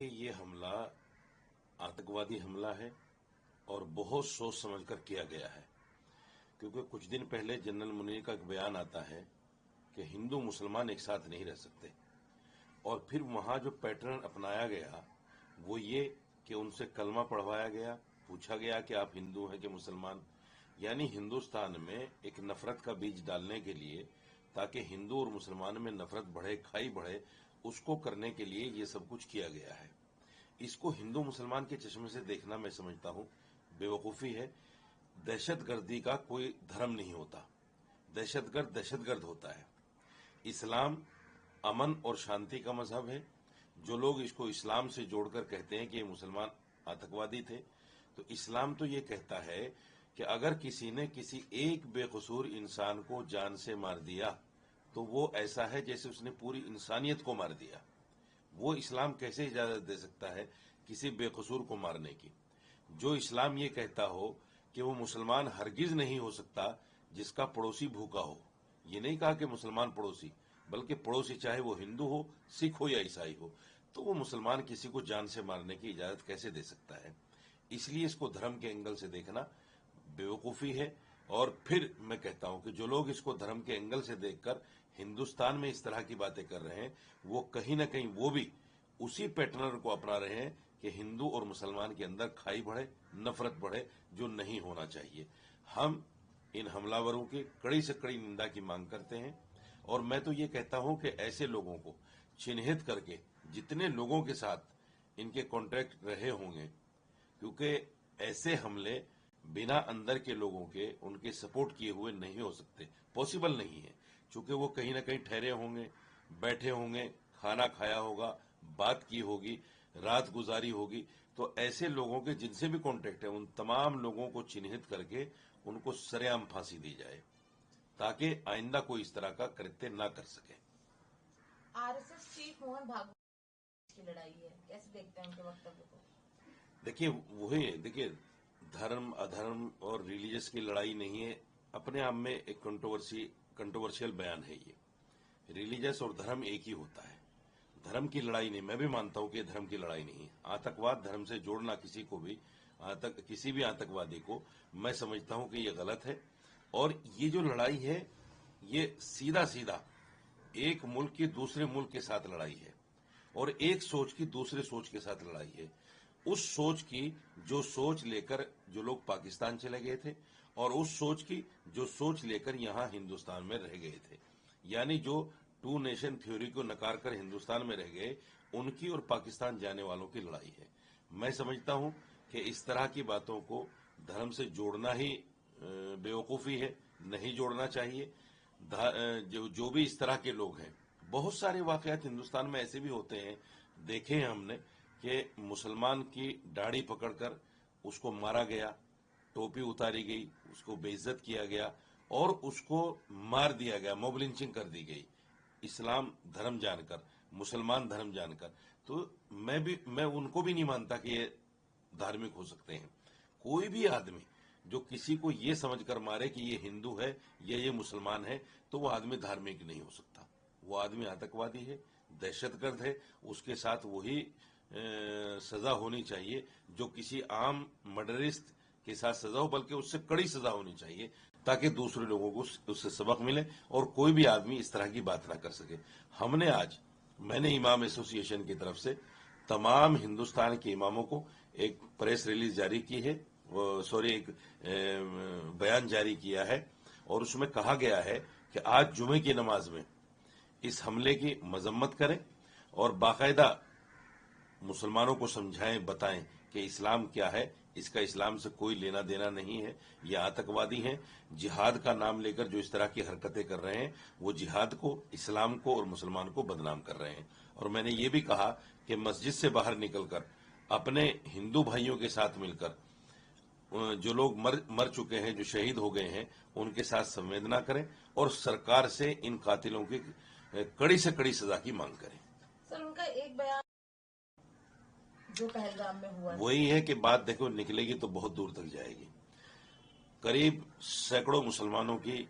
کہ یہ حملہ آتنکوادی حملہ ہے اور بہت سوچ سمجھ کر کیا گیا ہے، کیونکہ کچھ دن پہلے جنرل منیر کا ایک بیان آتا ہے کہ ہندو مسلمان ایک ساتھ نہیں رہ سکتے، اور پھر وہاں جو پیٹرن اپنایا گیا وہ یہ کہ ان سے کلمہ پڑھوایا گیا، پوچھا گیا کہ آپ ہندو ہیں کہ مسلمان، یعنی ہندوستان میں ایک نفرت کا بیج ڈالنے کے لیے، تاکہ ہندو اور مسلمان میں نفرت بڑھے، کھائی بڑھے، اس کو کرنے کے لیے یہ سب کچھ کیا گیا ہے۔ اس کو ہندو مسلمان کے چشمے سے دیکھنا میں سمجھتا ہوں بے وقوفی ہے۔ دہشت گردی کا کوئی دھرم نہیں ہوتا، دہشت گرد ہوتا ہے۔ اسلام امن اور شانتی کا مذہب ہے۔ جو لوگ اس کو اسلام سے جوڑ کر کہتے ہیں کہ یہ مسلمان آتنکوادی تھے، تو اسلام تو یہ کہتا ہے کہ اگر کسی نے کسی ایک بے قصور انسان کو جان سے مار دیا تو وہ ایسا ہے جیسے اس نے پوری انسانیت کو مار دیا۔ وہ اسلام کیسے اجازت دے سکتا ہے کسی بے قصور کو مارنے کی؟ جو اسلام یہ کہتا ہو کہ وہ مسلمان ہرگز نہیں ہو سکتا جس کا پڑوسی بھوکا ہو، یہ نہیں کہا کہ مسلمان پڑوسی، بلکہ پڑوسی چاہے وہ ہندو ہو، سکھ ہو یا عیسائی ہو، تو وہ مسلمان کسی کو جان سے مارنے کی اجازت کیسے دے سکتا ہے؟ اس لیے اس کو دھرم کے اینگل سے دیکھنا بے وقوفی ہے۔ اور پھر میں کہتا ہوں کہ جو لوگ اس کو دھرم کے اینگل سے دیکھ کر ہندوستان میں اس طرح کی باتیں کر رہے ہیں، وہ کہیں نہ کہیں وہ بھی اسی پیٹرن کو اپنا رہے ہیں کہ ہندو اور مسلمان کے اندر کھائی بڑھے، نفرت بڑھے، جو نہیں ہونا چاہیے۔ ہم ان حملہ وروں کی کڑی سے کڑی نندا کی مانگ کرتے ہیں، اور میں تو یہ کہتا ہوں کہ ایسے لوگوں کو چنہت کر کے جتنے لوگوں کے ساتھ ان کے کانٹیکٹ رہے ہوں گے، کیونکہ ایسے حملے بنا اندر کے لوگوں کے ان کے سپورٹ کیے ہوئے نہیں ہو سکتے، پاسبل نہیں ہے، چونکہ وہ کہیں نہ کہیں ٹھہرے ہوں گے، بیٹھے ہوں گے، کھانا کھایا ہوگا، بات کی ہوگی، رات گزاری ہوگی، تو ایسے لوگوں کے جن سے بھی کانٹیکٹ ہے ان تمام لوگوں کو چنہت کر کے ان کو سر عام پھانسی دی جائے، تاکہ آئندہ کوئی اس طرح کا کرتیہ نہ کر سکے۔ R S S chief Mohan Bhagwat کی لڑائی ہے، کیسے دیکھتے ہیں ان کے وقتویہ کو؟ دیکھیے دھرم ادھرم اور ریلیجس کی لڑائی نہیں ہے، اپنے آپ میں ایک کنٹروورشل بیان ہے یہ۔ ریلیجس اور دھرم ایک ہی ہوتا ہے، دھرم کی لڑائی نہیں۔ میں بھی مانتا ہوں کہ دھرم کی لڑائی نہیں ہے۔ آتنکواد دھرم سے جوڑنا کسی کو بھی، کسی بھی آتنکوادی کو، میں سمجھتا ہوں کہ یہ غلط ہے۔ اور یہ جو لڑائی ہے یہ سیدھا ایک ملک کی دوسرے ملک کے ساتھ لڑائی ہے، اور ایک سوچ کی دوسرے سوچ کے ساتھ لڑائی ہے۔ اس سوچ کی جو سوچ لے کر جو لوگ پاکستان چلے گئے تھے، اور اس سوچ کی جو سوچ لے کر یہاں ہندوستان میں رہ گئے تھے، یعنی جو ٹو نیشن تھیوری کو نکار کر ہندوستان میں رہ گئے، ان کی اور پاکستان جانے والوں کی لڑائی ہے۔ میں سمجھتا ہوں کہ اس طرح کی باتوں کو دھرم سے جوڑنا ہی بے وقوفی ہے، نہیں جوڑنا چاہیے۔ جو بھی اس طرح کے لوگ ہیں، بہت سارے واقعات ہندوستان میں ایسے بھی ہوتے ہیں، دیکھے ہیں ہم نے، کہ مسلمان کی داڑھی پکڑ کر اس کو مارا گیا، ٹوپی اتاری گئی، اس کو بے عزت کیا گیا، اور اس کو مار دیا گیا، موب لنچنگ کر دی گئی، اسلام دھرم جان کر، مسلمان دھرم جان کر۔ تو میں ان کو بھی نہیں مانتا کہ یہ دھارمک ہو سکتے ہیں۔ کوئی بھی آدمی جو کسی کو یہ سمجھ کر مارے کہ یہ ہندو ہے یا یہ مسلمان ہے، تو وہ آدمی دھارمک نہیں ہو سکتا۔ وہ آدمی آتنکوادی ہے، دہشت گرد ہے، اس کے ساتھ وہی سزا ہونی چاہیے جو کسی عام مرڈرسٹ کے ساتھ سزا ہو، بلکہ اس سے کڑی سزا ہونی چاہیے، تاکہ دوسرے لوگوں کو اس سے سبق ملے اور کوئی بھی آدمی اس طرح کی بات نہ کر سکے۔ میں نے امام ایسوسی ایشن کی طرف سے تمام ہندوستان کے اماموں کو ایک پریس ریلیز جاری کی ہے، ایک بیان جاری کیا ہے، اور اس میں کہا گیا ہے کہ آج جمعے کی نماز میں اس حملے کی مذمت کریں، اور باقاعدہ مسلمانوں کو سمجھائیں، بتائیں کہ اسلام کیا ہے، اس کا اسلام سے کوئی لینا دینا نہیں ہے، یہ آتنکوادی ہیں۔ جہاد کا نام لے کر جو اس طرح کی حرکتیں کر رہے ہیں، وہ جہاد کو، اسلام کو اور مسلمان کو بدنام کر رہے ہیں۔ اور میں نے یہ بھی کہا کہ مسجد سے باہر نکل کر اپنے ہندو بھائیوں کے ساتھ مل کر جو لوگ مر چکے ہیں، جو شہید ہو گئے ہیں، ان کے ساتھ سنویدنا کریں، اور سرکار سے ان قاتلوں کی کڑی سے کڑی سزا کی مانگ کریں۔ سر، ان کا ایک بیان جو پہلگام میں ہوا، وہی ہے کہ بات دیکھو نکلے گی تو بہت دور تک جائے گی۔ قریب سینکڑوں مسلمانوں کی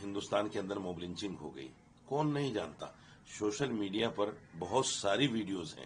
ہندوستان کے اندر موب لنچنگ ہو گئی، کون نہیں جانتا؟ سوشل میڈیا پر بہت ساری ویڈیوز ہیں،